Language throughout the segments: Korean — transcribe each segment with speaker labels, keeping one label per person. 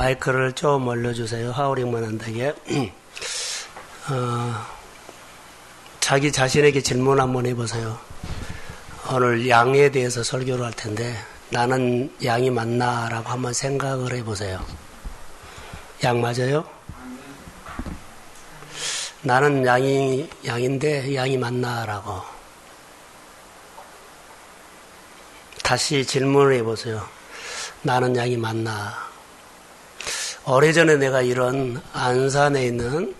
Speaker 1: 마이크를 좀 올려주세요. 하우링만 한다게. 자기 자신에게 질문 한번 해보세요. 오늘 양에 대해서 설교를 할 텐데 나는 양이 맞나? 라고 한번 생각을 해보세요. 양 맞아요? 나는 양인데 양이 맞나? 라고. 다시 질문을 해보세요. 나는 양이 맞나? 오래전에 내가 이런 안산에 있는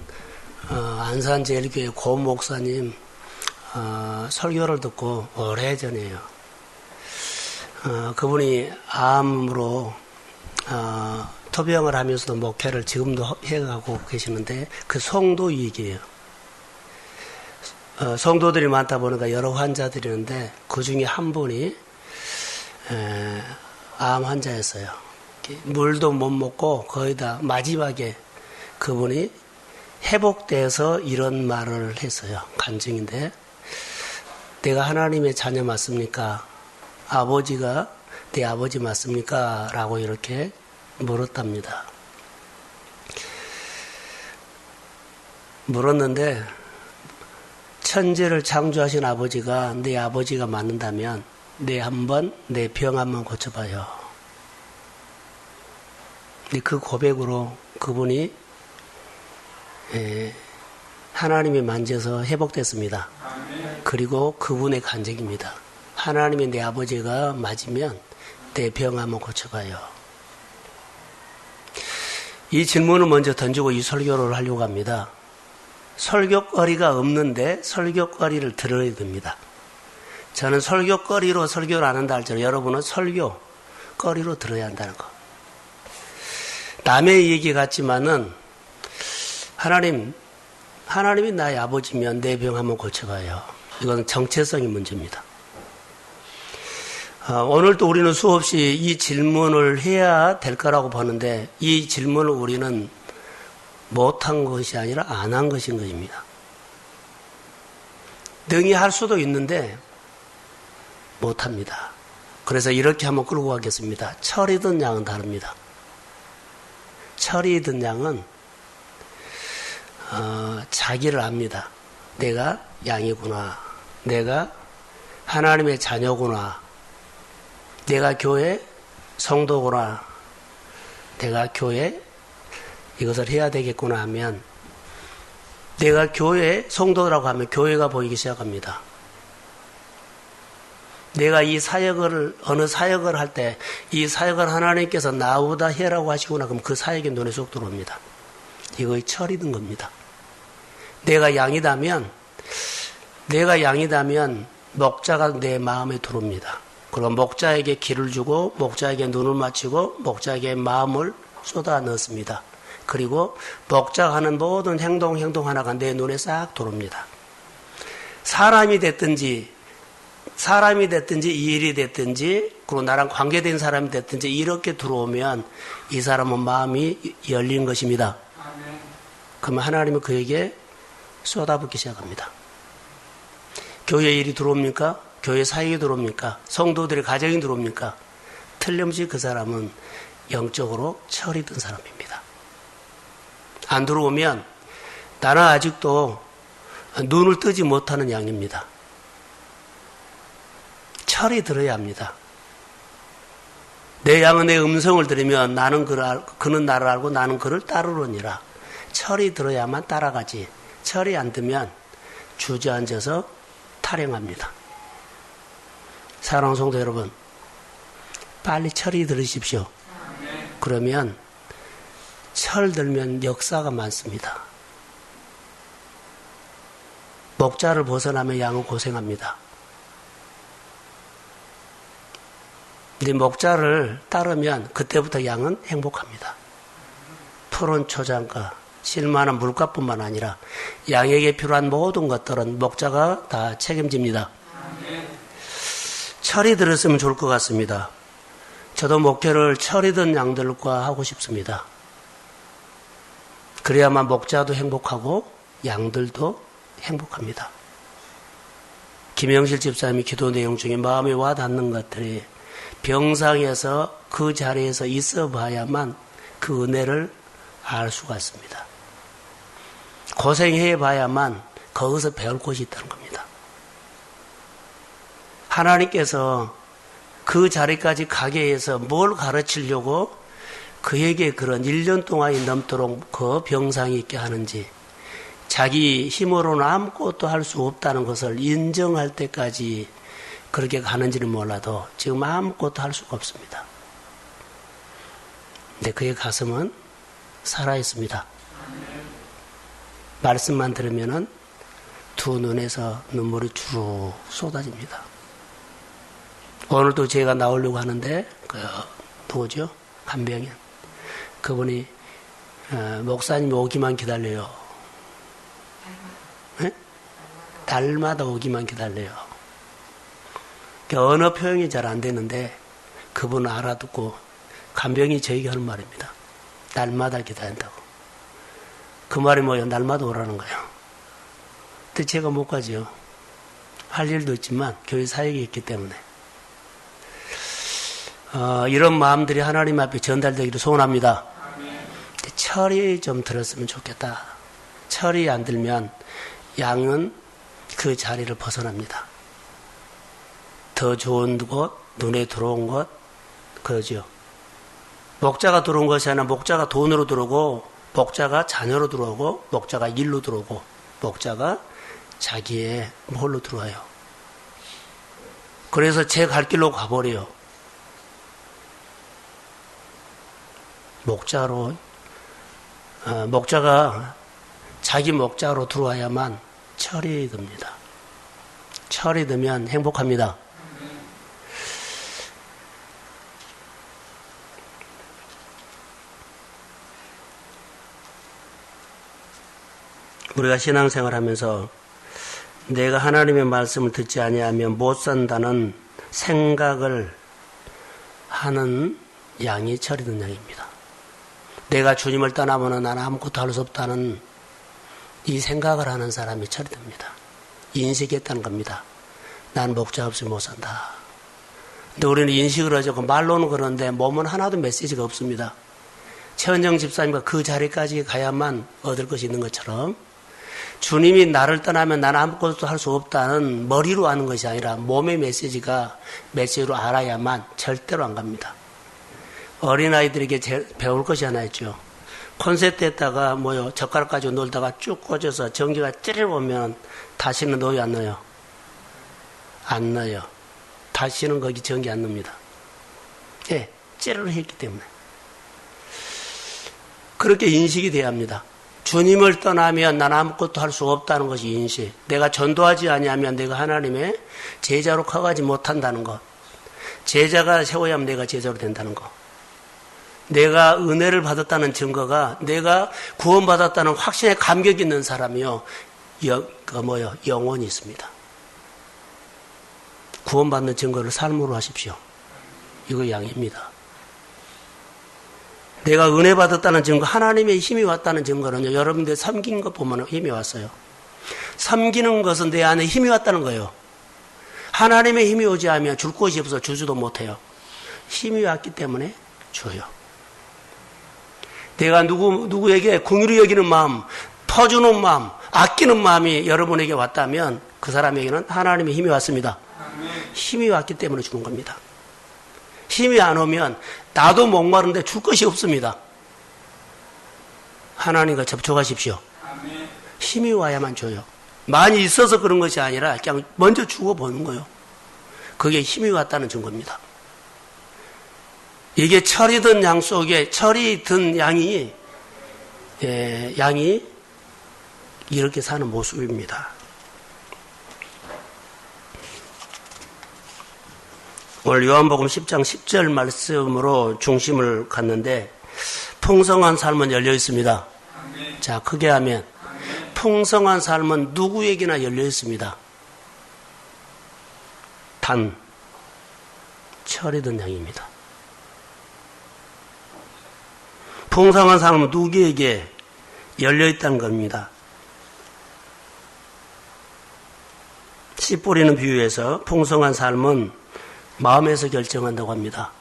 Speaker 1: 안산제일교회 고 목사님 설교를 듣고 오래전에요. 그분이 암으로 토병을 하면서도 목회를 지금도 해가고 계시는데 그 성도 얘기예요. 성도들이 많다 보니까 여러 환자들이 있는데 그 중에 한 분이 암 환자였어요. 물도 못 먹고 거의 다 마지막에 그분이 회복돼서 이런 말을 했어요. 간증인데 내가 하나님의 자녀 맞습니까? 아버지가 내 아버지 맞습니까? 라고 이렇게 물었답니다. 물었는데 천지를 창조하신 아버지가 내 아버지가 맞는다면 내 병 한번 고쳐봐요. 근데 그 고백으로 그분이 하나님이 만져서 회복됐습니다. 그리고 그분의 간증입니다. 하나님이 내 아버지가 맞으면 내 병 한번 고쳐봐요. 이 질문을 먼저 던지고 이 설교를 하려고 합니다. 설교거리가 없는데 설교거리를 들어야 됩니다. 저는 설교거리로 설교를 안 한다 할지라도 여러분은 설교거리로 들어야 한다는 거. 남의 얘기 같지만은 하나님이 나의 아버지면 내 병 한번 고쳐봐요. 이건 정체성의 문제입니다. 오늘도 우리는 수없이 이 질문을 해야 될 거라고 보는데 이 질문을 우리는 못한 것이 아니라 안 한 것인 것입니다. 능히 할 수도 있는데 못합니다. 그래서 이렇게 한번 끌고 가겠습니다. 철이든 양은 다릅니다. 철이 든 양은 자기를 압니다. 내가 양이구나. 내가 하나님의 자녀구나. 내가 교회 성도구나. 내가 교회 이것을 해야 되겠구나 하면 내가 교회 성도라고 하면 교회가 보이기 시작합니다. 내가 이 사역을 어느 사역을 할 때 이 사역을 하나님께서 나보다 해라고 하시구나. 그럼 그 사역이 눈에 쏙 들어옵니다. 이거의 철이 든 겁니다. 내가 양이다면 목자가 내 마음에 들어옵니다. 그리고 목자에게 길을 주고 목자에게 눈을 맞추고 목자에게 마음을 쏟아 넣습니다. 그리고 목자가 하는 모든 행동 하나가 내 눈에 싹 들어옵니다. 사람이 됐든지 이 일이 됐든지 그리고 나랑 관계된 사람이 됐든지 이렇게 들어오면 이 사람은 마음이 열린 것입니다. 그러면 하나님은 그에게 쏟아붓기 시작합니다. 교회 일이 들어옵니까? 교회 사역이 들어옵니까? 성도들의 가정이 들어옵니까? 틀림없이 그 사람은 영적으로 철이 든 사람입니다. 안 들어오면 나는 아직도 눈을 뜨지 못하는 양입니다. 철이 들어야 합니다. 내 양은 내 음성을 들으면 그는 나를 알고 나는 그를 따르느니라. 철이 들어야만 따라가지. 철이 안 들면 주저앉아서 탈행합니다. 사랑하는 성도 여러분, 빨리 철이 들으십시오. 그러면 철 들면 역사가 많습니다. 목자를 벗어나면 양은 고생합니다. 근데 목자를 따르면 그때부터 양은 행복합니다. 푸른 초장가, 실만한 물가뿐만 아니라 양에게 필요한 모든 것들은 목자가 다 책임집니다. 철이 들었으면 좋을 것 같습니다. 저도 목회를 철이 든 양들과 하고 싶습니다. 그래야만 목자도 행복하고 양들도 행복합니다. 김영실 집사님이 기도 내용 중에 마음에 와닿는 것들이 병상에서 그 자리에서 있어 봐야만 그 은혜를 알 수가 있습니다. 고생해 봐야만 거기서 배울 것이 있다는 겁니다. 하나님께서 그 자리까지 가게 해서 뭘 가르치려고 그에게 그런 1년 동안이 넘도록 그 병상이 있게 하는지, 자기 힘으로는 아무것도 할 수 없다는 것을 인정할 때까지 그렇게 가는지는 몰라도 지금 아무것도 할 수가 없습니다. 근데 그의 가슴은 살아있습니다. 말씀만 들으면은 두 눈에서 눈물이 주룩 쏟아집니다. 오늘도 제가 나오려고 하는데, 누구죠? 간병인. 그분이, 목사님 오기만 기다려요. 네? 날마다 오기만 기다려요. 언어 표현이 잘 안 되는데, 그분은 알아듣고, 간병이 저에게 하는 말입니다. 날마다 기다린다고. 그 말이 뭐예요? 날마다 오라는 거예요. 근데 제가 못 가죠. 할 일도 있지만, 교회 사역이 있기 때문에. 이런 마음들이 하나님 앞에 전달되기를 소원합니다. 철이 좀 들었으면 좋겠다. 철이 안 들면 양은 그 자리를 벗어납니다. 더 좋은 곳, 눈에 들어온 곳, 그러죠. 목자가 들어온 것이 아니라 목자가 돈으로 들어오고, 목자가 자녀로 들어오고, 목자가 일로 들어오고, 목자가 자기의 뭘로 들어와요. 그래서 제 갈 길로 가버려요. 목자가 자기 목자로 들어와야만 철이 듭니다. 철이 들면 행복합니다. 우리가 신앙생활 하면서 내가 하나님의 말씀을 듣지 아니하면 못 산다는 생각을 하는 양이 철이 든 양입니다. 내가 주님을 떠나면 나는 아무것도 할 수 없다는 이 생각을 하는 사람이 철이 듭니다. 인식했다는 겁니다. 난 목자 없이 못 산다. 근데 우리는 인식을 하죠. 말로는 그러는데 몸은 하나도 메시지가 없습니다. 최은정 집사님과 그 자리까지 가야만 얻을 것이 있는 것처럼 주님이 나를 떠나면 나는 아무것도 할 수 없다는 머리로 아는 것이 아니라 몸의 메시지로 알아야만 절대로 안 갑니다. 어린아이들에게 배울 것이 하나 있죠. 콘센트 했다가 젓가락 가지고 놀다가 쭉 꽂아서 전기가 찌르 오면 다시는 넣어요, 안 넣어요? 안 넣어요. 다시는 거기 전기 안 넣습니다. 예, 찌르르 했기 때문에. 그렇게 인식이 돼야 합니다. 주님을 떠나면 난 아무것도 할 수 없다는 것이 인식. 내가 전도하지 아니하면 내가 하나님의 제자로 커가지 못한다는 것. 제자가 세워야만 내가 제자로 된다는 것. 내가 은혜를 받았다는 증거가 내가 구원받았다는 확신에 감격 있는 사람이요. 영혼이 있습니다. 구원받는 증거를 삶으로 하십시오. 이거 양입니다. 내가 은혜 받았다는 증거, 하나님의 힘이 왔다는 증거는요, 여러분들 섬긴 것 보면 힘이 왔어요. 섬기는 것은 내 안에 힘이 왔다는 거예요. 하나님의 힘이 오지 않으면 줄 곳이 없어 주지도 못해요. 힘이 왔기 때문에 줘요. 내가 누구에게 긍휼히 여기는 마음, 퍼주는 마음, 아끼는 마음이 여러분에게 왔다면 그 사람에게는 하나님의 힘이 왔습니다. 힘이 왔기 때문에 주는 겁니다. 힘이 안 오면 나도 목마른데 줄 것이 없습니다. 하나님과 접촉하십시오. 힘이 와야만 줘요. 많이 있어서 그런 것이 아니라 그냥 먼저 주고 보는 거예요. 그게 힘이 왔다는 증거입니다. 이게 철이 든 양 속에 철이 든 양이 이렇게 사는 모습입니다. 오늘 요한복음 10장 10절 말씀으로 중심을 갖는데 풍성한 삶은 열려 있습니다. 자, 크게 하면 풍성한 삶은 누구에게나 열려 있습니다. 단 철이 든 양입니다. 풍성한 삶은 누구에게 열려 있다는 겁니다. 씨 뿌리는 비유에서 풍성한 삶은 마음에서 결정한다고 합니다.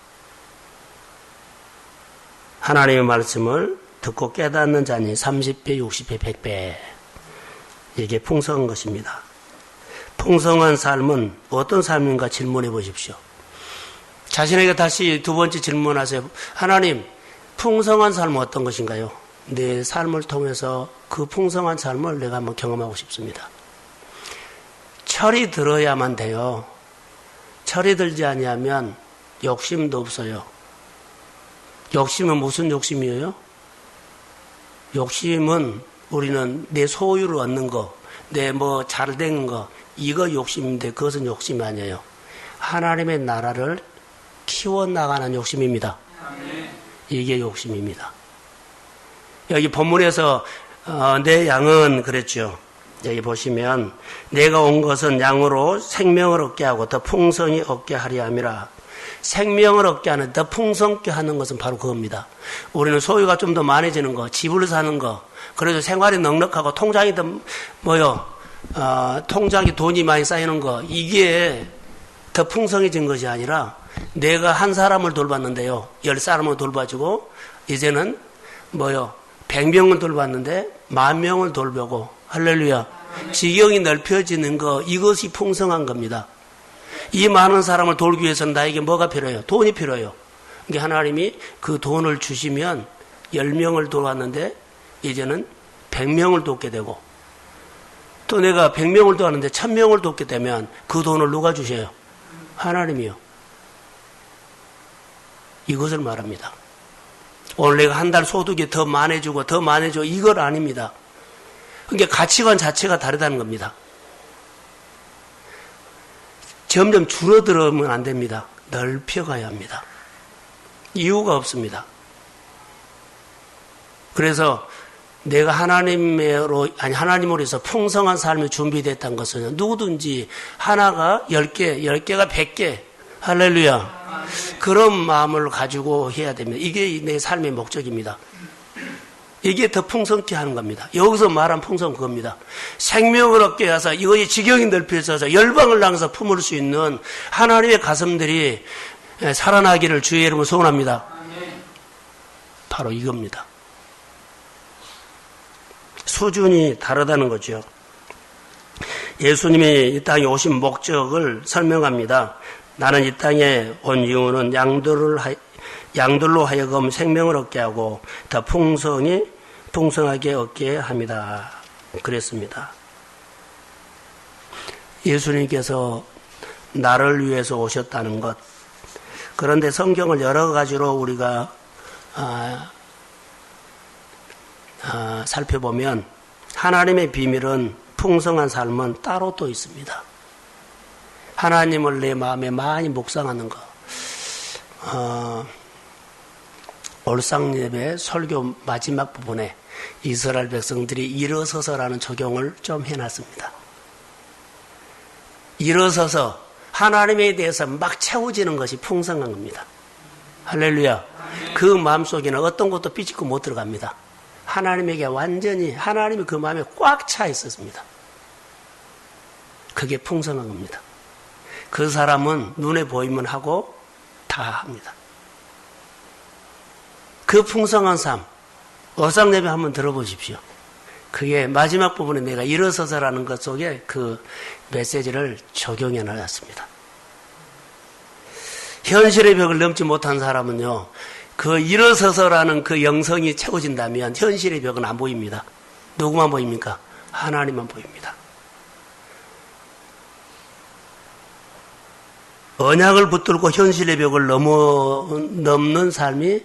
Speaker 1: 하나님의 말씀을 듣고 깨닫는 자니 30배, 60배, 100배. 이게 풍성한 것입니다. 풍성한 삶은 어떤 삶인가 질문해 보십시오. 자신에게 다시 두 번째 질문하세요. 하나님, 풍성한 삶은 어떤 것인가요? 내 삶을 통해서 그 풍성한 삶을 내가 한번 경험하고 싶습니다. 철이 들어야만 돼요. 철이 들지 아니하면 욕심도 없어요. 욕심은 무슨 욕심이에요? 욕심은 우리는 내 소유를 얻는 거, 내 뭐 잘된 거, 이거 욕심인데 그것은 욕심이 아니에요. 하나님의 나라를 키워나가는 욕심입니다. 이게 욕심입니다. 여기 본문에서 내 양은 그랬죠. 여기 보시면 내가 온 것은 양으로 생명을 얻게 하고 더 풍성히 얻게 하려 함이라. 생명을 얻게 하는, 더 풍성케 하는 것은 바로 그겁니다. 우리는 소유가 좀 더 많아지는 거, 집을 사는 거, 그래서 생활이 넉넉하고 통장이 통장에 돈이 많이 쌓이는 거, 이게 더 풍성해진 것이 아니라 내가 한 사람을 돌봤는데요, 10사람을 돌봐주고 이제는 100명을 돌봤는데 10,000명을 돌보고, 할렐루야, 지경이 넓혀지는 거, 이것이 풍성한 겁니다. 이 많은 사람을 돌기 위해서는 나에게 뭐가 필요해요? 돈이 필요해요. 그러니까 하나님이 그 돈을 주시면 10명을 도왔는데 이제는 100명을 돕게 되고, 또 내가 100명을 도왔는데 1000명을 돕게 되면 그 돈을 누가 주셔요? 하나님이요. 이것을 말합니다. 오늘 내가 한 달 소득이 더 많아지고 더 많아지고 이걸 아닙니다. 그러니까 가치관 자체가 다르다는 겁니다. 점점 줄어들면 안 됩니다. 넓혀가야 합니다. 이유가 없습니다. 그래서 내가 하나님으로 해서 풍성한 삶이 준비됐다는 것은 누구든지 하나가 10개, 10개가 100개, 할렐루야, 그런 마음을 가지고 해야 됩니다. 이게 내 삶의 목적입니다. 이게 더 풍성케 하는 겁니다. 여기서 말한 풍성은 그겁니다. 생명을 얻게 해서 이것이 지경이 넓혀져서 열방을 향해서 품을 수 있는 하나님의 가슴들이 살아나기를 주의 이름으로 소원합니다. 바로 이겁니다. 수준이 다르다는 거죠. 예수님이 이 땅에 오신 목적을 설명합니다. 나는 이 땅에 온 이유는 양들로 하여금 생명을 얻게 하고 더 풍성하게 얻게 합니다. 그랬습니다. 예수님께서 나를 위해서 오셨다는 것. 그런데 성경을 여러 가지로 우리가 살펴보면 하나님의 비밀은, 풍성한 삶은 따로 또 있습니다. 하나님을 내 마음에 많이 묵상하는 것. 올상예배 설교 마지막 부분에 이스라엘 백성들이 일어서서라는 적용을 좀 해놨습니다. 일어서서 하나님에 대해서 막 채워지는 것이 풍성한 겁니다. 할렐루야. 그 마음속에는 어떤 것도 삐짓고 못 들어갑니다. 하나님에게 완전히, 하나님이 그 마음에 꽉 차 있었습니다. 그게 풍성한 겁니다. 그 사람은 눈에 보이면 하고 다 합니다. 그 풍성한 삶, 어상예배 한번 들어보십시오. 그게 마지막 부분에 내가 일어서서라는 것 속에 그 메시지를 적용해 놨습니다. 현실의 벽을 넘지 못한 사람은요, 그 일어서서라는 그 영성이 채워진다면 현실의 벽은 안 보입니다. 누구만 보입니까? 하나님만 보입니다. 언약을 붙들고 현실의 벽을 넘는 삶이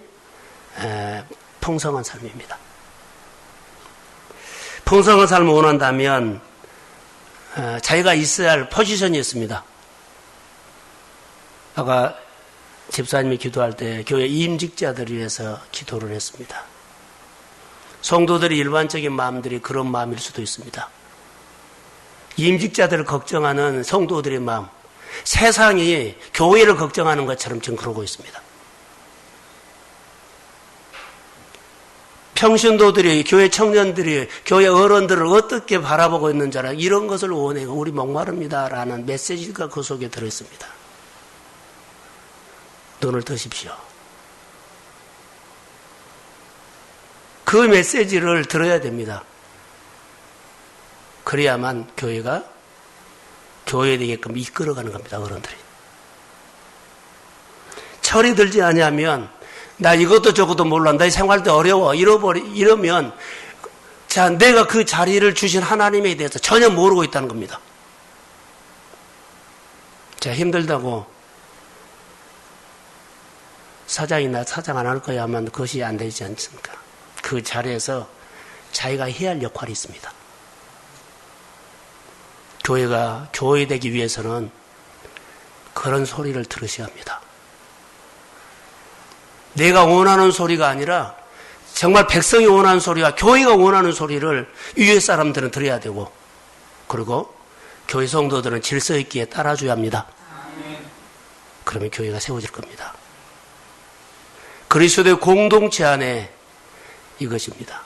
Speaker 1: 풍성한 삶입니다. 풍성한 삶을 원한다면 자기가 있어야 할 포지션이 있습니다. 아까 집사님이 기도할 때 교회 임직자들을 위해서 기도를 했습니다. 성도들이 일반적인 마음들이 그런 마음일 수도 있습니다. 임직자들을 걱정하는 성도들의 마음, 세상이 교회를 걱정하는 것처럼 지금 그러고 있습니다. 평신도들이, 교회 청년들이 교회 어른들을 어떻게 바라보고 있는지 알아, 이런 것을 원해요. 우리 목마릅니다라는 메시지가 그 속에 들어있습니다. 눈을 뜨십시오. 그 메시지를 들어야 됩니다. 그래야만 교회가 교회되게끔 이끌어가는 겁니다. 어른들이. 철이 들지 않으면 나 이것도 저것도 몰라. 나 생활도 어려워. 이러면 자, 내가 그 자리를 주신 하나님에 대해서 전혀 모르고 있다는 겁니다. 자, 힘들다고 사장이나 사장 안 할 거야 하면 그것이 안 되지 않습니까? 그 자리에서 자기가 해야 할 역할이 있습니다. 교회가 교회되기 위해서는 그런 소리를 들으셔야 합니다. 내가 원하는 소리가 아니라 정말 백성이 원하는 소리와 교회가 원하는 소리를 위에 사람들은 들어야 되고, 그리고 교회 성도들은 질서 있게 따라줘야 합니다. 그러면 교회가 세워질 겁니다. 그리스도의 공동체 안에 이것입니다.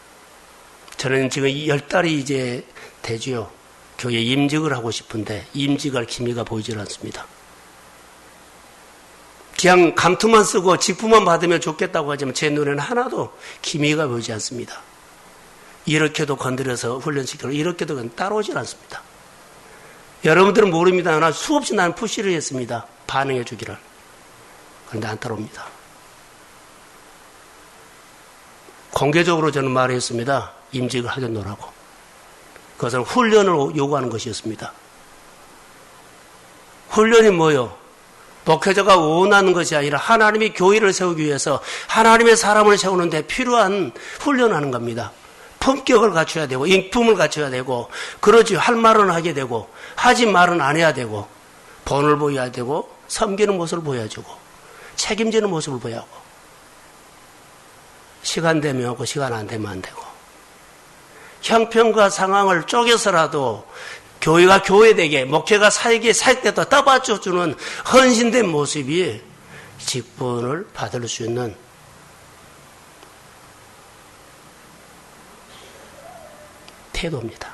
Speaker 1: 저는 지금 10달이 이제 되지요. 교회 임직을 하고 싶은데 임직할 기미가 보이질 않습니다. 그냥 감투만 쓰고 직분만 받으면 좋겠다고 하지만 제 눈에는 하나도 기미가 보이지 않습니다. 이렇게도 건드려서 훈련시키고 이렇게도 따라오질 않습니다. 여러분들은 모릅니다. 나 수없이 나는 푸시를 했습니다. 반응해 주기를. 그런데 안 따라옵니다. 공개적으로 저는 말했습니다. 임직을 하겠노라고. 그것은 훈련을 요구하는 것이었습니다. 훈련이 뭐요? 목회자가 원하는 것이 아니라 하나님이 교회를 세우기 위해서 하나님의 사람을 세우는데 필요한 훈련하는 겁니다. 품격을 갖춰야 되고 인품을 갖춰야 되고 그러지 할 말은 하게 되고 하지 말은 안 해야 되고 본을 보여야 되고 섬기는 모습을 보여주고 책임지는 모습을 보여야 하고 시간 되면 오고 시간 안 되면 안 되고 형편과 상황을 쪼개서라도 교회가 교회되게 목회가 사역에 살 때도 떠받쳐주는 헌신된 모습이 직분을 받을 수 있는 태도입니다.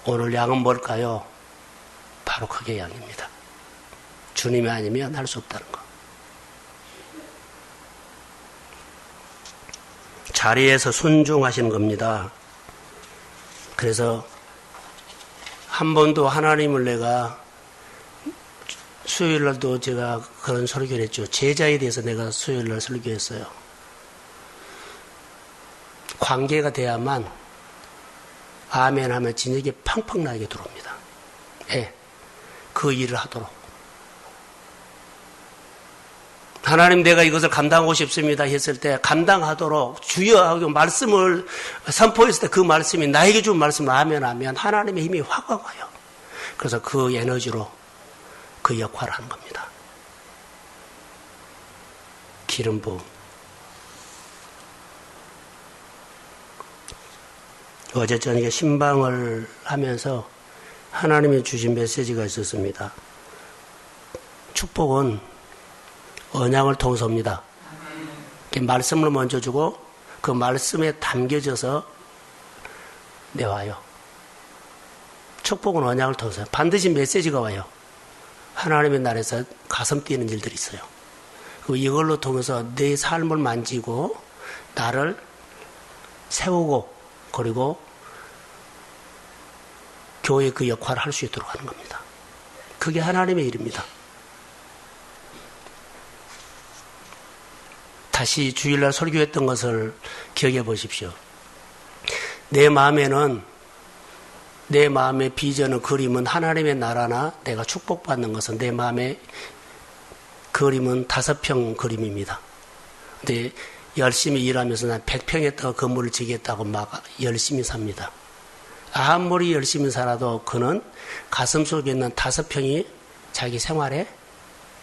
Speaker 1: 오늘 양은 뭘까요? 바로 그게 양입니다. 주님이 아니면 할 수 없다는 거. 자리에서 순종하시는 겁니다. 그래서 한 번도 하나님을 내가 수요일날도 제가 그런 설교를 했죠. 제자에 대해서 내가 수요일날 설교했어요. 관계가 돼야만 아멘 하면 진흙이 팡팡 나게 들어옵니다. 예, 그 일을 하도록. 하나님 내가 이것을 감당하고 싶습니다 했을 때 감당하도록 주여 하고 말씀을 선포했을 때 그 말씀이 나에게 준 말씀을 아멘 하면 하나님의 힘이 확 와요. 그래서 그 에너지로 그 역할을 하는 겁니다. 기름 부음. 어제 저녁에 신방을 하면서 하나님이 주신 메시지가 있었습니다. 축복은 언약을 통해서 옵니다. 말씀을 먼저 주고 그 말씀에 담겨져서 내와요. 축복은 언약을 통해서 반드시 메시지가 와요. 하나님의 나라에서 가슴 뛰는 일들이 있어요. 이걸로 통해서 내 삶을 만지고 나를 세우고 그리고 교회 그 역할을 할 수 있도록 하는 겁니다. 그게 하나님의 일입니다. 다시 주일날 설교했던 것을 기억해 보십시오. 내 마음의 비전은 그림은 하나님의 나라나 내가 축복받는 것은 내 마음의 그림은 5평 그림입니다. 근데 열심히 일하면서 난 100평에다가 건물을 지겠다고 막 열심히 삽니다. 아무리 열심히 살아도 그는 가슴 속에 있는 5평이 자기 생활의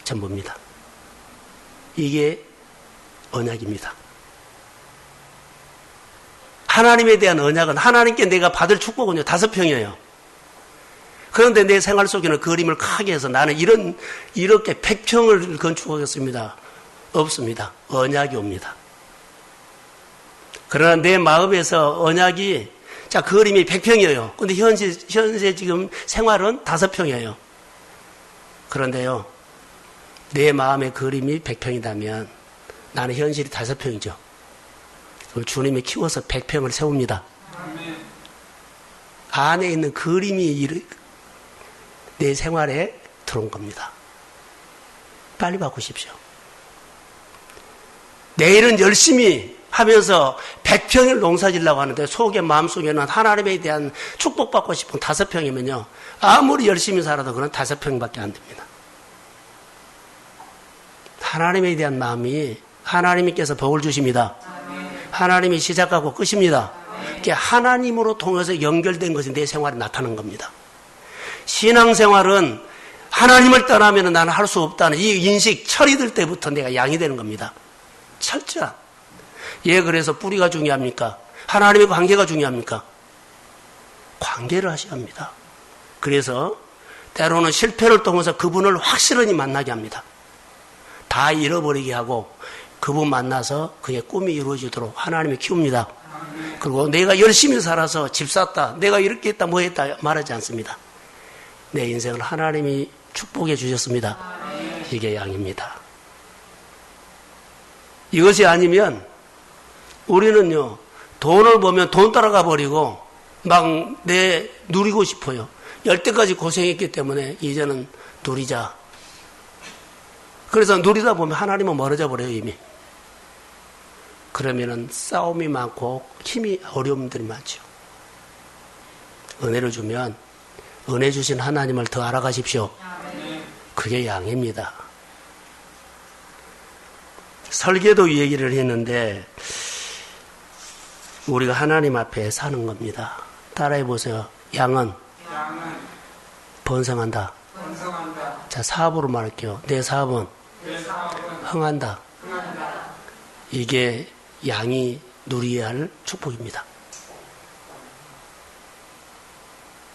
Speaker 1: 전부입니다. 이게 언약입니다. 하나님에 대한 언약은 하나님께 내가 받을 축복은요 5평이에요. 그런데 내 생활 속에는 그림을 크게 해서 나는 이렇게 100평을 건축하겠습니다. 없습니다. 언약이 옵니다. 그러나 내 마음에서 언약이 자 그림이 100평이에요. 근데 현재 지금 생활은 5평이에요. 그런데요 내 마음의 그림이 100평이라면 나는 현실이 5평이죠. 그럼 주님이 키워서 100평을 세웁니다. 안에 있는 그림이 내 생활에 들어온 겁니다. 빨리 바꾸십시오. 내일은 열심히 하면서 100평을 농사지려고 하는데 속에 마음속에는 하나님에 대한 축복받고 싶은 5평이면요. 아무리 열심히 살아도 그건 5평밖에 안 됩니다. 하나님에 대한 마음이 하나님께서 복을 주십니다. 하나님이 시작하고 끝입니다. 이게 하나님으로 통해서 연결된 것이 내 생활에 나타나는 겁니다. 신앙생활은 하나님을 떠나면 나는 할 수 없다는 이 인식, 철이 들 때부터 내가 양이 되는 겁니다. 철저한. 예, 그래서 뿌리가 중요합니까? 하나님의 관계가 중요합니까? 관계를 하셔야 합니다. 그래서 때로는 실패를 통해서 그분을 확실히 만나게 합니다. 다 잃어버리게 하고 그분 만나서 그의 꿈이 이루어지도록 하나님이 키웁니다. 그리고 내가 열심히 살아서 집 샀다, 내가 이렇게 했다, 뭐 했다 말하지 않습니다. 내 인생을 하나님이 축복해 주셨습니다. 이게 양입니다. 이것이 아니면 우리는요, 돈을 보면 돈 따라가 버리고 막 누리고 싶어요. 열때까지 고생했기 때문에 이제는 누리자. 그래서 누리다 보면 하나님은 멀어져 버려요, 이미. 그러면은 싸움이 많고 어려움들이 많죠. 은혜를 주면 은혜 주신 하나님을 더 알아가십시오. 그게 양입니다. 설계도 얘기를 했는데 우리가 하나님 앞에 사는 겁니다. 따라해 보세요. 양은 번성한다. 자, 사업으로 말할게요. 내 사업은 흥한다. 이게 양이 누려야 할 축복입니다.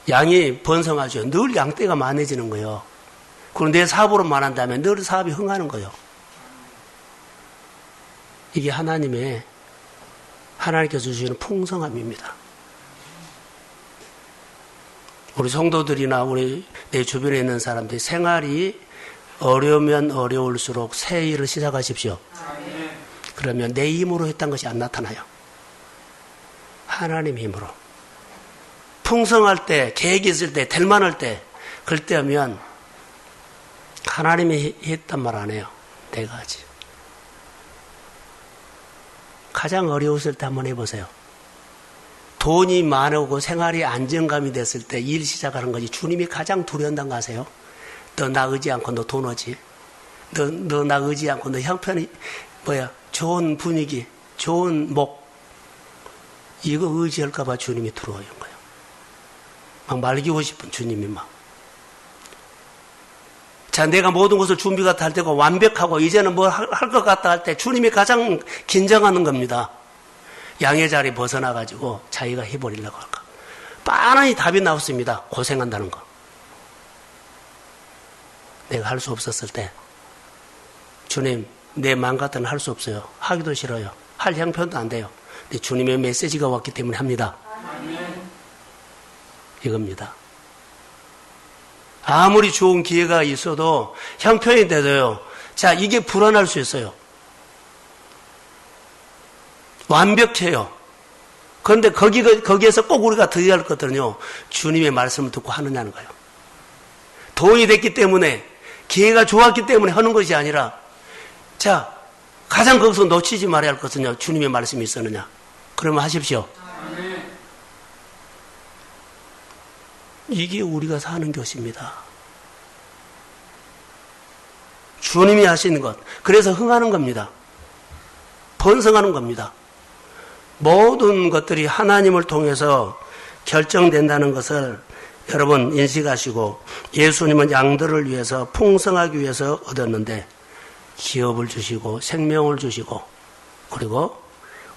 Speaker 1: 양이 번성하죠. 늘 양떼가 많아지는 거예요. 그럼 내 사업으로 말한다면 늘 사업이 흥하는 거예요. 이게 하나님께서 주시는 풍성함입니다. 우리 성도들이나 내 주변에 있는 사람들이 생활이 어려우면 어려울수록 새 일을 시작하십시오. 그러면 내 힘으로 했던 것이 안 나타나요. 하나님 힘으로. 풍성할 때, 계획이 있을 때, 될 만할 때, 그럴 때 하면 하나님이 했단 말 안 해요. 내가 하지. 가장 어려웠을 때 한번 해보세요. 돈이 많고 생활이 안정감이 됐을 때 일 시작하는 것이 주님이 가장 두려운다는 거 아세요? 너 나 의지 않고 너 돈 오지? 너 나 의지 않고 너 형편이 좋은 분위기, 좋은 목, 이거 의지할까봐 주님이 들어오는 거예요. 막 말리고 싶은 주님이 막. 자, 내가 모든 것을 준비가 다 되고 완벽하고 이제는 뭘 할 것 같다 할 때 주님이 가장 긴장하는 겁니다. 양의 자리 벗어나가지고 자기가 해버리려고 할까. 빤하니 답이 나왔습니다. 고생한다는 거. 내가 할 수 없었을 때 주님, 내 마음 같아는 할 수 없어요. 하기도 싫어요. 할 형편도 안 돼요. 근데 주님의 메시지가 왔기 때문에 합니다. 이겁니다. 아무리 좋은 기회가 있어도 형편이 돼도요. 자, 이게 불안할 수 있어요. 완벽해요. 그런데 거기에서 꼭 우리가 드려야 할 것들은요. 주님의 말씀을 듣고 하느냐는 거예요. 돈이 됐기 때문에, 기회가 좋았기 때문에 하는 것이 아니라, 자, 가장 거기서 놓치지 말아야 할 것은요. 주님의 말씀이 있었느냐. 그러면 하십시오. 이게 우리가 사는 것입니다. 주님이 하시는 것. 그래서 흥하는 겁니다. 번성하는 겁니다. 모든 것들이 하나님을 통해서 결정된다는 것을 여러분 인식하시고, 예수님은 양들을 위해서 풍성하기 위해서 얻었는데 기업을 주시고 생명을 주시고, 그리고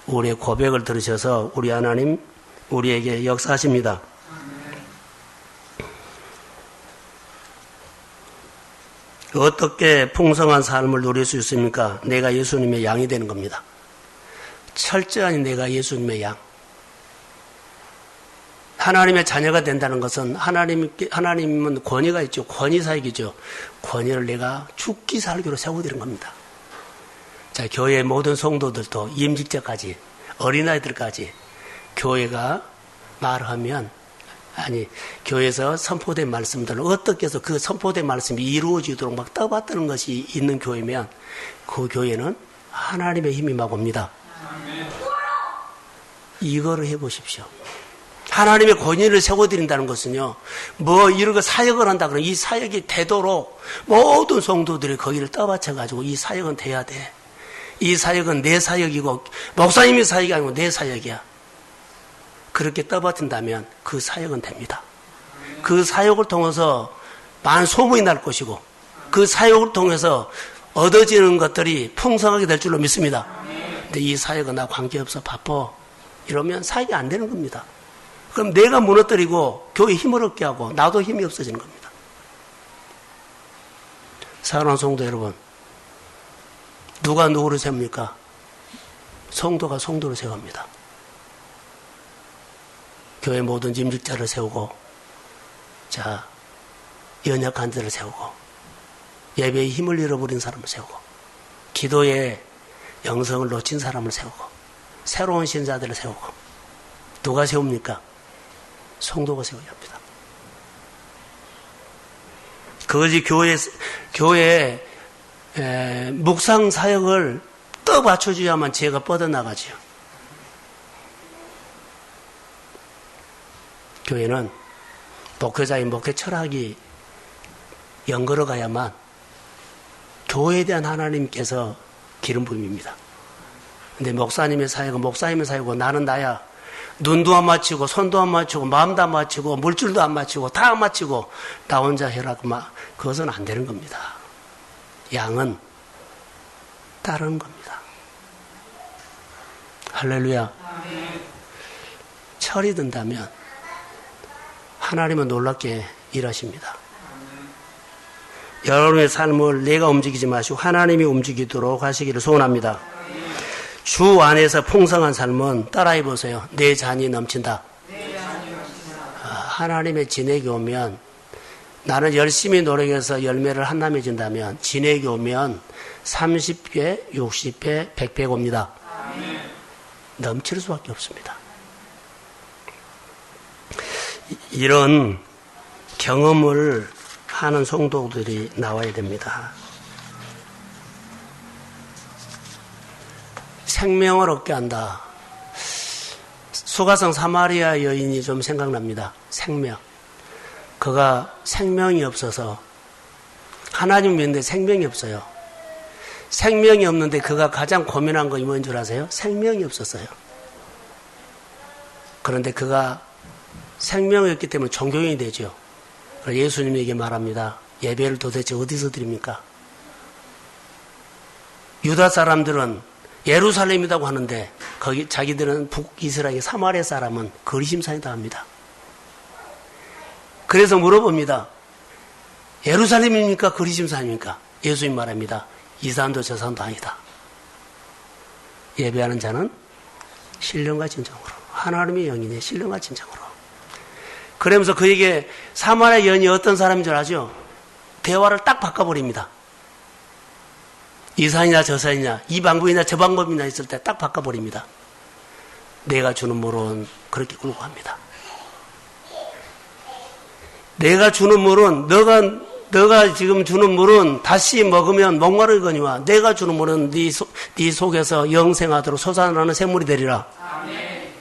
Speaker 1: 우리의 고백을 들으셔서 우리 하나님 우리에게 역사하십니다. 어떻게 풍성한 삶을 누릴 수 있습니까? 내가 예수님의 양이 되는 겁니다. 철저히 내가 예수님의 양. 하나님의 자녀가 된다는 것은 하나님은 권위가 있죠. 권위사역이죠. 권위를 내가 죽기 살기로 세워드리는 겁니다. 자, 교회의 모든 성도들도 임직자까지 어린아이들까지 교회가 말하면, 교회에서 선포된 말씀들을 어떻게 해서 그 선포된 말씀이 이루어지도록 막 떠받드는 것이 있는 교회면 그 교회는 하나님의 힘이 막 옵니다. 이거를 해보십시오. 하나님의 권위를 세워드린다는 것은요, 이런 거 사역을 한다 그러면 이 사역이 되도록 모든 성도들이 거기를 떠받쳐가지고 이 사역은 돼야 돼. 이 사역은 내 사역이고, 목사님의 사역이 아니고 내 사역이야. 그렇게 떠받친다면 그 사역은 됩니다. 그 사역을 통해서 많은 소문이 날 것이고, 그 사역을 통해서 얻어지는 것들이 풍성하게 될 줄로 믿습니다. 근데 이 사역은 나 관계없어, 바빠. 이러면 사역이 안 되는 겁니다. 그럼 내가 무너뜨리고 교회 힘을 얻게 하고 나도 힘이 없어지는 겁니다. 사랑하는 성도 여러분, 누가 누구를 세웁니까? 성도가 성도를 세웁니다. 교회 모든 임직자를 세우고, 연약한 자를 세우고, 예배에 힘을 잃어버린 사람을 세우고, 기도에 영성을 놓친 사람을 세우고, 새로운 신자들을 세우고, 누가 세웁니까? 성도가 세워야 합니다. 그것이 교회의 묵상 사역을 떠받쳐줘야만 지혜가 뻗어나가지요. 교회는 목회자의 목회 철학이 연걸어 가야만 교회에 대한 하나님께서 기름 부음입니다. 근데 목사님의 사역은 목사님의 사역이고 나는 나야. 눈도 안 맞추고 손도 안 맞추고 마음도 안 맞추고 물줄도 안 맞추고 다 안 맞추고 나 혼자 해라고 그것은 안 되는 겁니다. 양은 따르는 겁니다. 할렐루야. 철이 든다면 하나님은 놀랍게 일하십니다. 여러분의 삶을 내가 움직이지 마시고 하나님이 움직이도록 하시기를 소원합니다. 주 안에서 풍성한 삶은 따라해 보세요. 내 잔이 넘친다. 하나님의 진액이 오면, 나는 열심히 노력해서 열매를 한남해 준다면 진액이 오면 30배, 60배, 100배가 옵니다. 넘칠 수밖에 없습니다. 이런 경험을 하는 성도들이 나와야 됩니다. 생명을 얻게 한다. 수가성 사마리아 여인이 좀 생각납니다. 생명. 그가 생명이 없어서, 하나님 믿는데 생명이 없어요. 생명이 없는데 그가 가장 고민한 건 뭔 줄 아세요? 생명이 없었어요. 그런데 그가 생명이 없기 때문에 종교인이 되죠. 그래서 예수님에게 말합니다. 예배를 도대체 어디서 드립니까? 유다 사람들은 예루살렘이라고 하는데 거기 자기들은 북이스라엘 사마리아 사람은 거리심산이 당합니다. 그래서 물어봅니다. 예루살렘입니까? 거리심산입니까? 예수님 말합니다. 이 산도 저 산도 아니다. 예배하는 자는 신령과 진정으로, 하나님의 영이네 신령과 진정으로. 그러면서 그에게 사마리아 여인이 어떤 사람인 줄 아죠? 대화를 딱 바꿔버립니다. 이 산이냐 저 산이냐, 이 방법이냐 저 방법이냐 했을 때 딱 바꿔버립니다. 내가 주는 물은 그렇게 굴고 합니다. 내가 주는 물은, 너가 지금 주는 물은 다시 먹으면 목마르거니와 내가 주는 물은 네 속에서 영생하도록 솟아나는 샘물이 되리라. 아멘.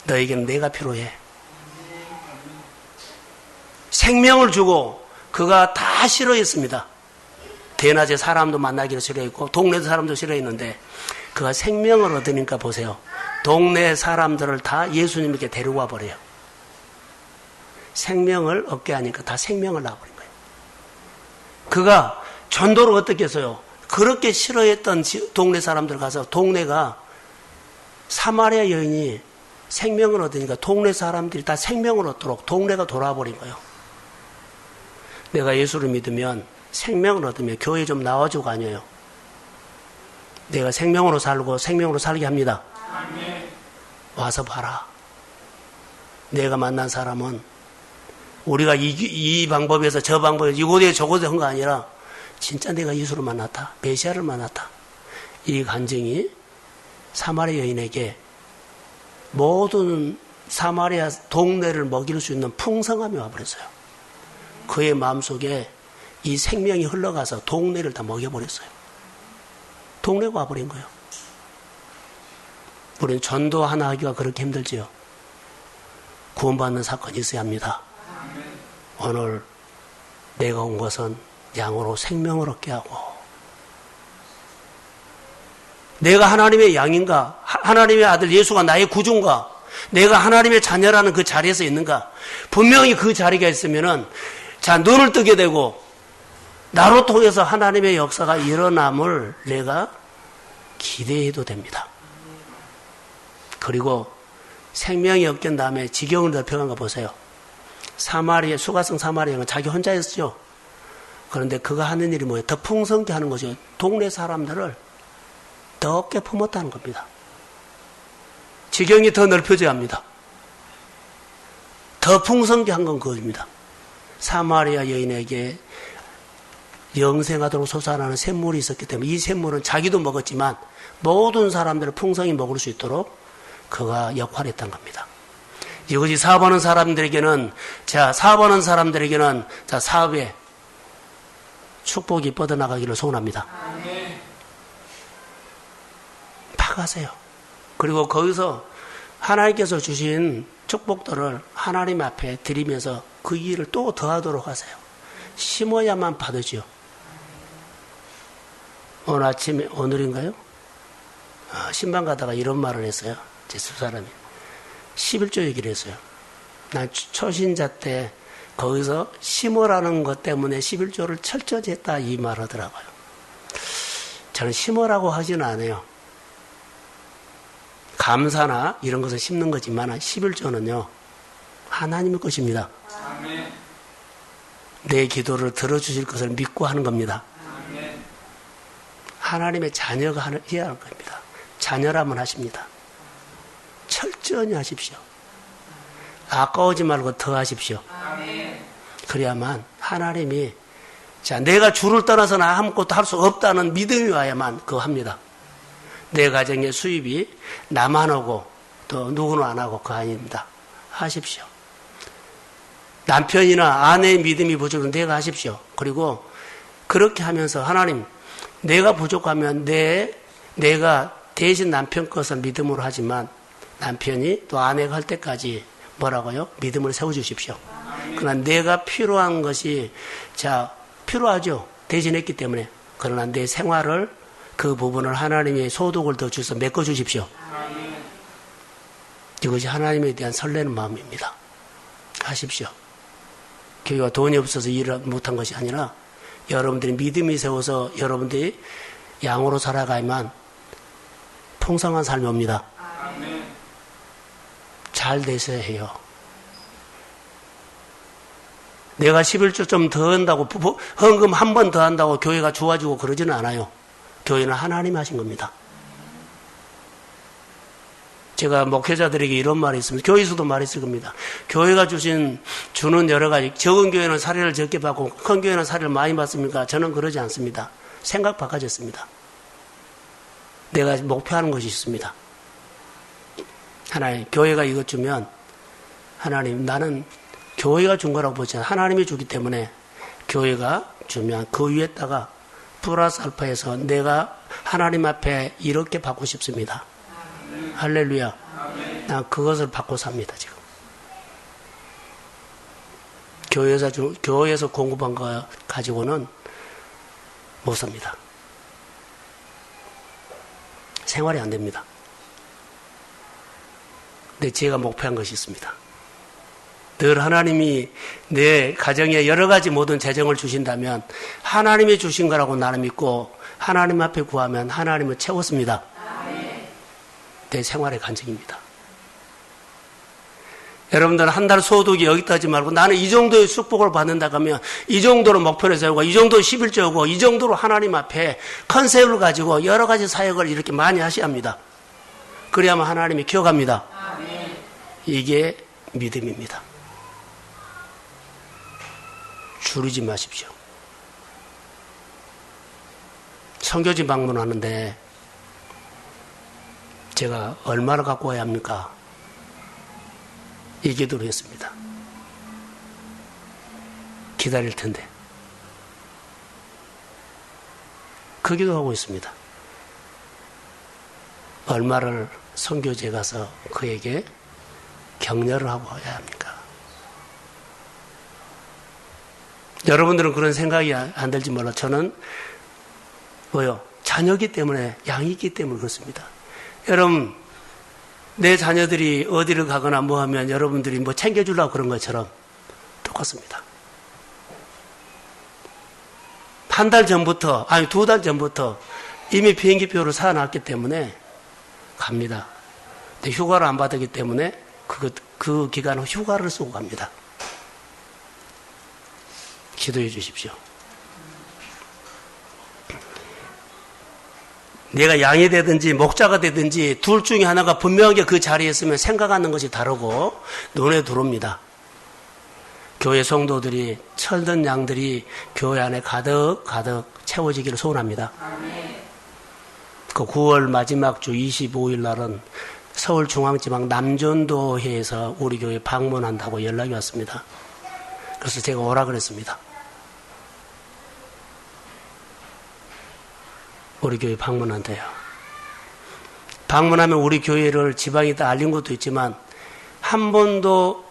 Speaker 1: 너에게는 내가 필요해. 생명을 주고 그가 다 싫어했습니다. 대낮에 사람도 만나기를 싫어했고 동네 사람도 싫어했는데 그가 생명을 얻으니까 보세요. 동네 사람들을 다 예수님에게 데려와 버려요. 생명을 얻게 하니까 다 생명을 낳아버린 거예요. 그가 전도를 어떻게 했어요? 그렇게 싫어했던 동네 사람들 가서 동네가 사마리아 여인이 생명을 얻으니까 동네 사람들이 다 생명을 얻도록 동네가 돌아버린 거예요. 내가 예수를 믿으면 생명을 얻으면 교회 좀 나와주고 아니에요. 내가 생명으로 살고 생명으로 살게 합니다. 아멘. 와서 봐라. 내가 만난 사람은 우리가 이 방법에서 저 방법에서 이곳에 저곳에 한 거 아니라 진짜 내가 예수를 만났다. 메시아를 만났다. 이 간증이 사마리아 여인에게 모든 사마리아 동네를 먹일 수 있는 풍성함이 와버렸어요. 그의 마음속에 이 생명이 흘러가서 동네를 다 먹여버렸어요. 동네가 와버린 거예요. 우리는 전도 하나 하기가 그렇게 힘들지요. 구원받는 사건이 있어야 합니다. 오늘 내가 온 것은 양으로 생명을 얻게 하고, 내가 하나님의 양인가? 하나님의 아들 예수가 나의 구주인가? 내가 하나님의 자녀라는 그 자리에서 있는가? 분명히 그 자리가 있으면은, 자, 눈을 뜨게 되고, 나로 통해서 하나님의 역사가 일어남을 내가 기대해도 됩니다. 그리고 생명이 없긴 다음에 지경을 넓혀간 거 보세요. 사마리아, 수가성 사마리아는 자기 혼자였죠. 그런데 그가 하는 일이 뭐예요? 더 풍성케 하는 거죠. 동네 사람들을 더 어깨 품었다는 겁니다. 지경이 더 넓혀져야 합니다. 더 풍성케 한 건 그것입니다. 사마리아 여인에게 영생하도록 솟아나는 샘물이 있었기 때문에 이 샘물은 자기도 먹었지만 모든 사람들을 풍성히 먹을 수 있도록 그가 역할했던 겁니다. 이것이 사업하는 사람들에게는, 사업에 축복이 뻗어나가기를 소원합니다. 파가세요. 그리고 거기서 하나님께서 주신 축복들을 하나님 앞에 드리면서 그 일을 또 더하도록 하세요. 심어야만 받으죠. 오늘 아침에, 오늘인가요? 신방 가다가 이런 말을 했어요. 제 집사람이. 11조 얘기를 했어요. 난 초신자 때 거기서 심으라는 것 때문에 11조를 철저히 했다 이 말 하더라고요. 저는 심으라고 하지는 않아요. 감사나 이런 것을 심는 거지만 11조는요. 하나님의 것입니다. 아멘. 내 기도를 들어주실 것을 믿고 하는 겁니다. 아멘. 하나님의 자녀가 해야 하는 겁니다. 자녀라면 하십니다. 철저히 하십시오. 아까우지 말고 더 하십시오. 아멘. 그래야만 하나님이, 자, 내가 주를 떠나서는 아무것도 할 수 없다는 믿음이 와야만 그거 합니다. 내 가정의 수입이 나만 하고 또 누구는 안 하고 그거 아닙니다. 하십시오. 남편이나 아내의 믿음이 부족은 내가 하십시오. 그리고 그렇게 하면서 하나님, 내가 부족하면 내가 대신 남편 것을 믿음으로 하지만 남편이 또 아내가 할 때까지 뭐라고요? 믿음을 세워주십시오. 그러나 내가 필요한 것이, 필요하죠. 대신했기 때문에. 그러나 내 생활을, 그 부분을 하나님의 소득을 더 주셔서 메꿔주십시오. 이것이 하나님에 대한 설레는 마음입니다. 하십시오. 교회가 돈이 없어서 일을 못한 것이 아니라 여러분들이 믿음이 세워서 여러분들이 양으로 살아가야만 풍성한 삶이 옵니다. 잘 되셔야 해요. 내가 11조 좀 더 한다고, 헌금 한 번 더 한다고 교회가 좋아지고 그러지는 않아요. 교회는 하나님 하신 겁니다. 제가 목회자들에게 이런 말이 있습니다. 교회에서도 말했을 겁니다. 교회가 주는 여러 가지, 적은 교회는 사례를 적게 받고 큰 교회는 사례를 많이 받습니까? 저는 그러지 않습니다. 생각 바꿔졌습니다. 내가 목표하는 것이 있습니다. 하나님, 교회가 이것 주면, 하나님, 나는 교회가 준 거라고 보지 않아요. 하나님이 주기 때문에 교회가 주면 그 위에다가 플러스 알파해서 내가 하나님 앞에 이렇게 받고 싶습니다. 아멘. 할렐루야. 아멘. 난 그것을 받고 삽니다, 지금. 교회에서 공급한 거 가지고는 못 삽니다. 생활이 안 됩니다. 근데 제가 목표한 것이 있습니다. 늘 하나님이 내 가정에 여러 가지 모든 재정을 주신다면 하나님이 주신 거라고 나는 믿고 하나님 앞에 구하면 하나님은 채웠습니다. 내 생활의 간증입니다. 여러분들은 한 달 소득이 여기다 하지 말고 나는 이 정도의 축복을 받는다고 하면 이 정도로 목표를 세우고 이 정도 11조고 이 정도로 하나님 앞에 컨셉을 가지고 여러 가지 사역을 이렇게 많이 하셔야 합니다. 그래야만 하나님이 기억합니다. 이게 믿음입니다. 줄이지 마십시오. 선교지 방문하는데 제가 얼마나 갖고 와야 합니까? 이 기도를 했습니다. 기다릴 텐데. 그 기도하고 있습니다. 얼마를 선교지에 가서 그에게 격려를 하고 해야 합니까? 여러분들은 그런 생각이 안 들지 몰라. 저는 자녀기 때문에, 양이기 때문에 그렇습니다. 여러분, 내 자녀들이 어디를 가거나 뭐 하면 여러분들이 뭐 챙겨주려고 그런 것처럼 똑같습니다. 한 달 전부터, 아니 2달 전부터 이미 비행기표를 사놨기 때문에 갑니다. 근데 휴가를 안 받았기 때문에 그 기간은 휴가를 쓰고 갑니다. 기도해 주십시오. 내가 양이 되든지 목자가 되든지 둘 중에 하나가 분명하게 그 자리에 있으면 생각하는 것이 다르고 눈에 들어옵니다. 교회 성도들이 철든 양들이 교회 안에 가득 채워지기를 소원합니다. 그 9월 마지막 주 25일 날은 서울중앙지방 남전도회에서 우리 교회 방문한다고 연락이 왔습니다. 그래서 제가 오라 그랬습니다. 우리 교회 방문한대요. 방문하면 우리 교회를 지방에다 알린 것도 있지만 한 번도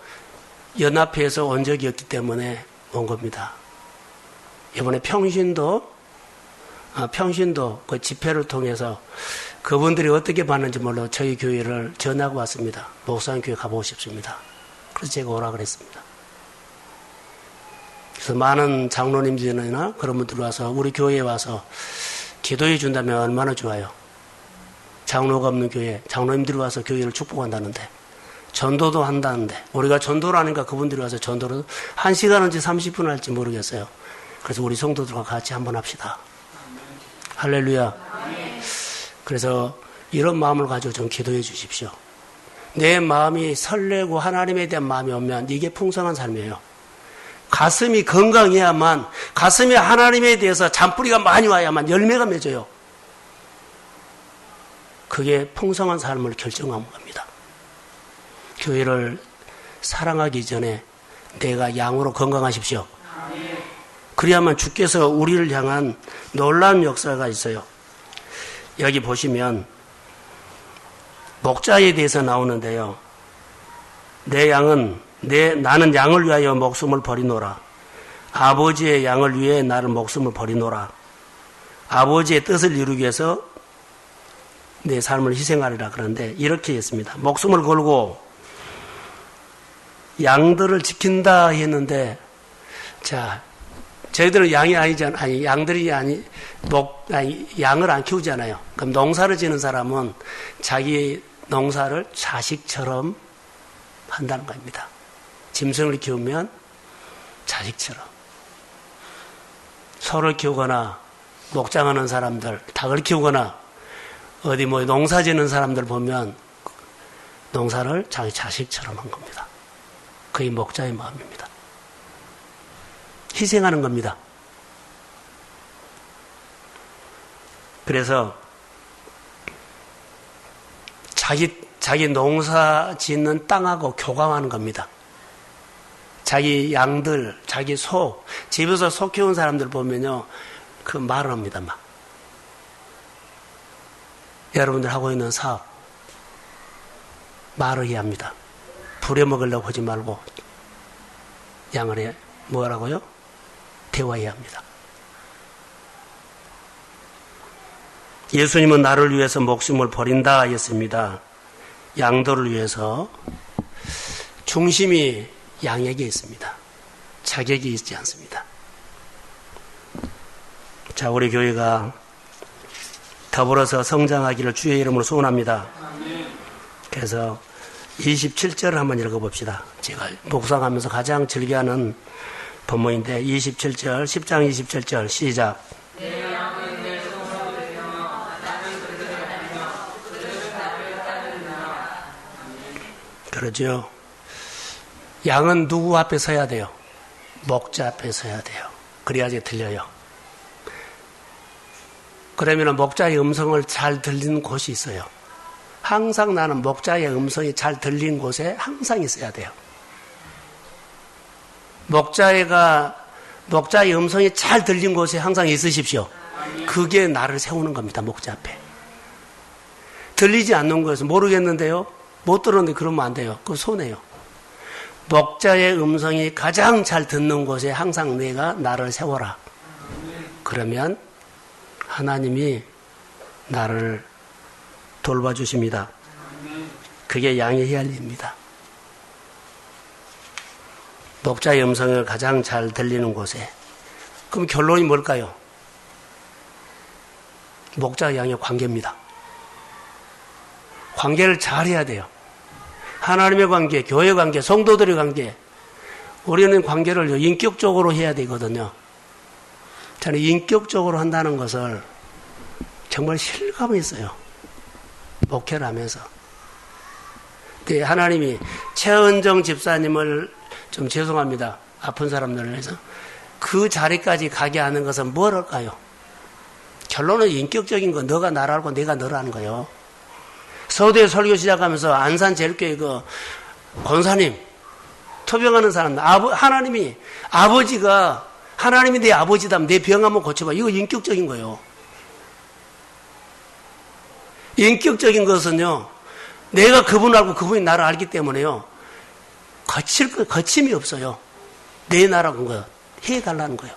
Speaker 1: 연합회에서 온 적이 없기 때문에 온 겁니다. 이번에 평신도 그 집회를 통해서 그분들이 어떻게 봤는지 몰라 저희 교회를 전하고 왔습니다. 목사님 교회 가보고 싶습니다. 그래서 제가 오라 그랬습니다. 그래서 많은 장로님들이나 그런 분들 와서 우리 교회에 와서 기도해 준다면 얼마나 좋아요. 장로가 없는 교회, 장로님들이 와서 교회를 축복한다는데 전도도 한다는데 우리가 전도를 하니까 그분들이 와서 전도를 1시간인지 30분 할지 모르겠어요. 그래서 우리 성도들과 같이 한번 합시다. 할렐루야. 그래서 이런 마음을 가지고 좀 기도해 주십시오. 내 마음이 설레고 하나님에 대한 마음이 오면 이게 풍성한 삶이에요. 가슴이 건강해야만, 가슴에 하나님에 대해서 잔뿌리가 많이 와야만 열매가 맺어요. 그게 풍성한 삶을 결정하는 겁니다. 교회를 사랑하기 전에 내가 양으로 건강하십시오. 그래야만 주께서 우리를 향한 놀라운 역사가 있어요. 여기 보시면 목자에 대해서 나오는데요. 나는 양을 위하여 목숨을 버리노라. 아버지의 양을 위해 나를 목숨을 버리노라. 아버지의 뜻을 이루기 위해서 내 삶을 희생하리라. 그런데 이렇게 했습니다. 목숨을 걸고 양들을 지킨다 했는데, 자, 저희들은 양이 아니잖아요. 양을 안 키우잖아요. 그럼 농사를 지는 사람은 자기 농사를 자식처럼 한다는 겁니다. 짐승을 키우면 자식처럼. 소를 키우거나 목장하는 사람들, 닭을 키우거나 어디 농사 지는 사람들 보면 농사를 자기 자식처럼 한 겁니다. 그게 목자의 마음입니다. 희생하는 겁니다. 그래서 자기 농사 짓는 땅하고 교감하는 겁니다. 자기 양들, 자기 소, 집에서 소 키우는 사람들 보면요, 그 말을 합니다, 막. 여러분들 하고 있는 사업, 말을 해야 합니다. 부려먹으려고 하지 말고, 양을 뭐라고요? 대화해야 합니다. 예수님은 나를 위해서 목숨을 버린다 했습니다. 양도를 위해서. 중심이 양에게 있습니다. 자격이 있지 않습니다. 자, 우리 교회가 더불어서 성장하기를 주의 이름으로 소원합니다. 그래서 27절을 한번 읽어봅시다. 제가 묵상하면서 가장 즐겨하는 본문인데 27절, 10장 27절 시작. 그러죠. 양은 누구 앞에 서야 돼요? 목자 앞에 서야 돼요. 그래야지 들려요. 그러면 목자의 음성을 잘 들리는 곳이 있어요. 항상 나는 목자의 음성이 잘 들린 곳에 항상 있어야 돼요. 목자의 음성이 잘 들린 곳에 항상 있으십시오. 그게 나를 세우는 겁니다. 목자 앞에. 들리지 않는 거에서 모르겠는데요. 못 들었는데 그러면 안 돼요. 그거 손해요. 목자의 음성이 가장 잘 듣는 곳에 항상 내가 나를 세워라. 그러면 하나님이 나를 돌봐주십니다. 그게 양의 해야 할 일입니다. 목자의 음성을 가장 잘 들리는 곳에. 그럼 결론이 뭘까요? 목자와 양의 관계입니다. 관계를 잘 해야 돼요. 하나님의 관계, 교회 관계, 성도들의 관계. 우리는 관계를 인격적으로 해야 되거든요. 저는 인격적으로 한다는 것을 정말 실감이 있어요. 목회를 하면서. 네, 하나님이 최은정 집사님을 좀 죄송합니다. 아픈 사람들을 위해서. 그 자리까지 가게 하는 것은 뭘까요? 결론은 인격적인 거, 너가 나를 알고 내가 너를 아는 거예요. 서두에 설교 시작하면서 안산 제일교회 그 권사님, 토병하는 사람, 하나님이, 아버지가, 하나님이 내 아버지다면 내 병 한번 고쳐봐. 이거 인격적인 거예요. 인격적인 것은요, 내가 그분을 알고 그분이 나를 알기 때문에요, 거침이 없어요. 내 나라고 거 해달라는 거예요.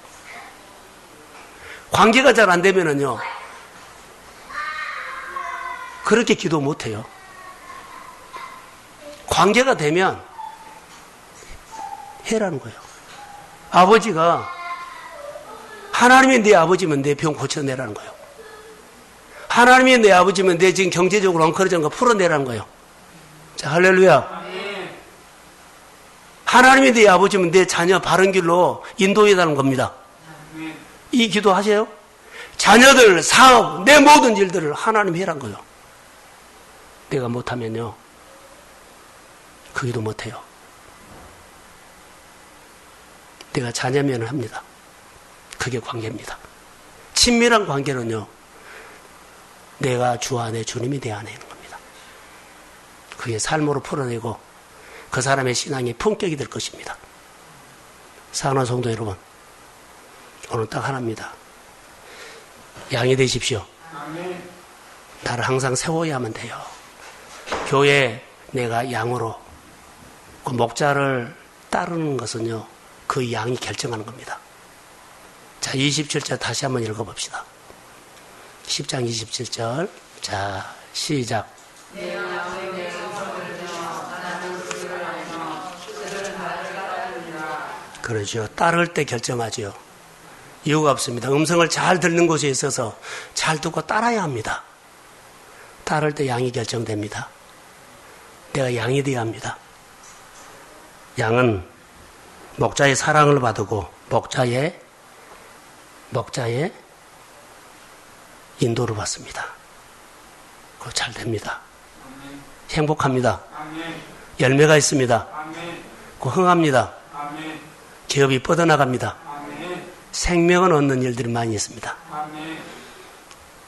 Speaker 1: 관계가 잘 안 되면은요, 그렇게 기도 못 해요. 관계가 되면 해라는 거예요. 아버지가, 하나님이 내 아버지면 내 병 고쳐내라는 거예요. 하나님이 내 아버지면 내 지금 경제적으로 엉클어진 거 풀어내라는 거예요. 자, 할렐루야. 하나님이 내 아버지면 내 자녀 바른 길로 인도해달라는 겁니다. 이 기도 하세요? 자녀들, 사업, 내 모든 일들을 하나님이 해란 거예요. 내가 못하면요, 그 기도 못해요. 내가 자녀면 합니다. 그게 관계입니다. 친밀한 관계는요, 내가 주 안에 주님이 내 안에 있는 겁니다. 그게 삶으로 풀어내고 그 사람의 신앙이 품격이 될 것입니다. 사랑하는 성도 여러분, 오늘 딱 하나입니다. 양이 되십시오. 나를 항상 세워야만 돼요. 교회에 내가 양으로, 그 목자를 따르는 것은요, 그 양이 결정하는 겁니다. 자, 27절 다시 한번 읽어봅시다. 10장 27절. 자, 시작. 그러죠. 따를 때 결정하죠. 이유가 없습니다. 음성을 잘 듣는 곳에 있어서 잘 듣고 따라야 합니다. 따를 때 양이 결정됩니다. 내가 양이 되어야 합니다. 양은 목자의 사랑을 받고 목자의 인도를 받습니다. 그거 잘 됩니다. 행복합니다. 열매가 있습니다. 그거 흥합니다. 기업이 뻗어나갑니다. 생명을 얻는 일들이 많이 있습니다.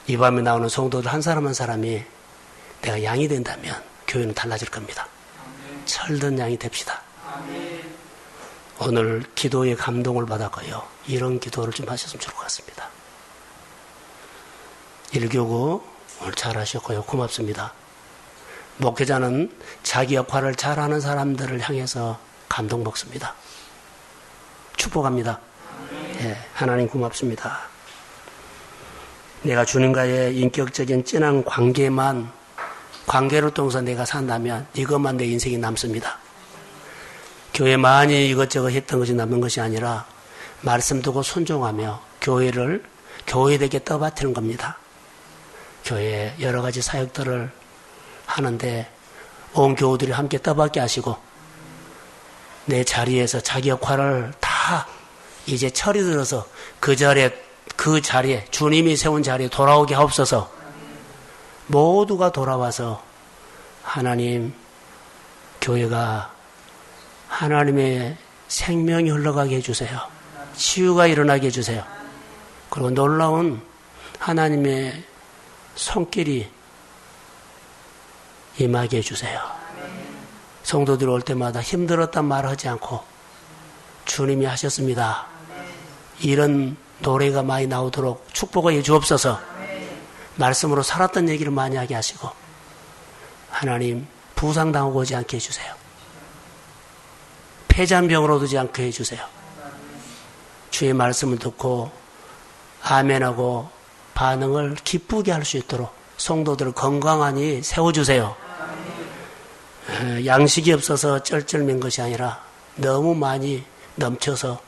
Speaker 1: 이 밤에 나오는 성도들 한 사람 한 사람이 내가 양이 된다면 교회는 달라질 겁니다. 철든 양이 됩시다. 오늘 기도의 감동을 받았고요. 이런 기도를 좀 하셨으면 좋을 것 같습니다. 1교구 오늘 잘하셨고요. 고맙습니다. 목회자는 자기 역할을 잘하는 사람들을 향해서 감동 먹습니다. 축복합니다. 예, 하나님 고맙습니다. 내가 주님과의 인격적인 진한 관계를 통해서 내가 산다면 이것만 내 인생이 남습니다. 교회 많이 이것저것 했던 것이 남는 것이 아니라 말씀 듣고 순종하며 교회에게 떠받드는 겁니다. 교회에 여러 가지 사역들을 하는데 온 교우들이 함께 떠받게 하시고 내 자리에서 자기 역할을 다 이제 철이 들어서 그 자리에 주님이 세운 자리에 돌아오게 하옵소서. 모두가 돌아와서 하나님 교회가 하나님의 생명이 흘러가게 해주세요. 치유가 일어나게 해주세요. 그리고 놀라운 하나님의 손길이 임하게 해주세요. 성도들이 올 때마다 힘들었단 말을 하지 않고 주님이 하셨습니다. 이런 노래가 많이 나오도록 축복해 주옵소서. 말씀으로 살았던 얘기를 많이 하게 하시고 하나님 부상당하고 오지 않게 해주세요. 폐잔병으로 오지 않게 해주세요. 주의 말씀을 듣고 아멘하고 반응을 기쁘게 할 수 있도록 성도들을 건강하니 세워주세요. 양식이 없어서 쩔쩔맨 것이 아니라 너무 많이 넘쳐서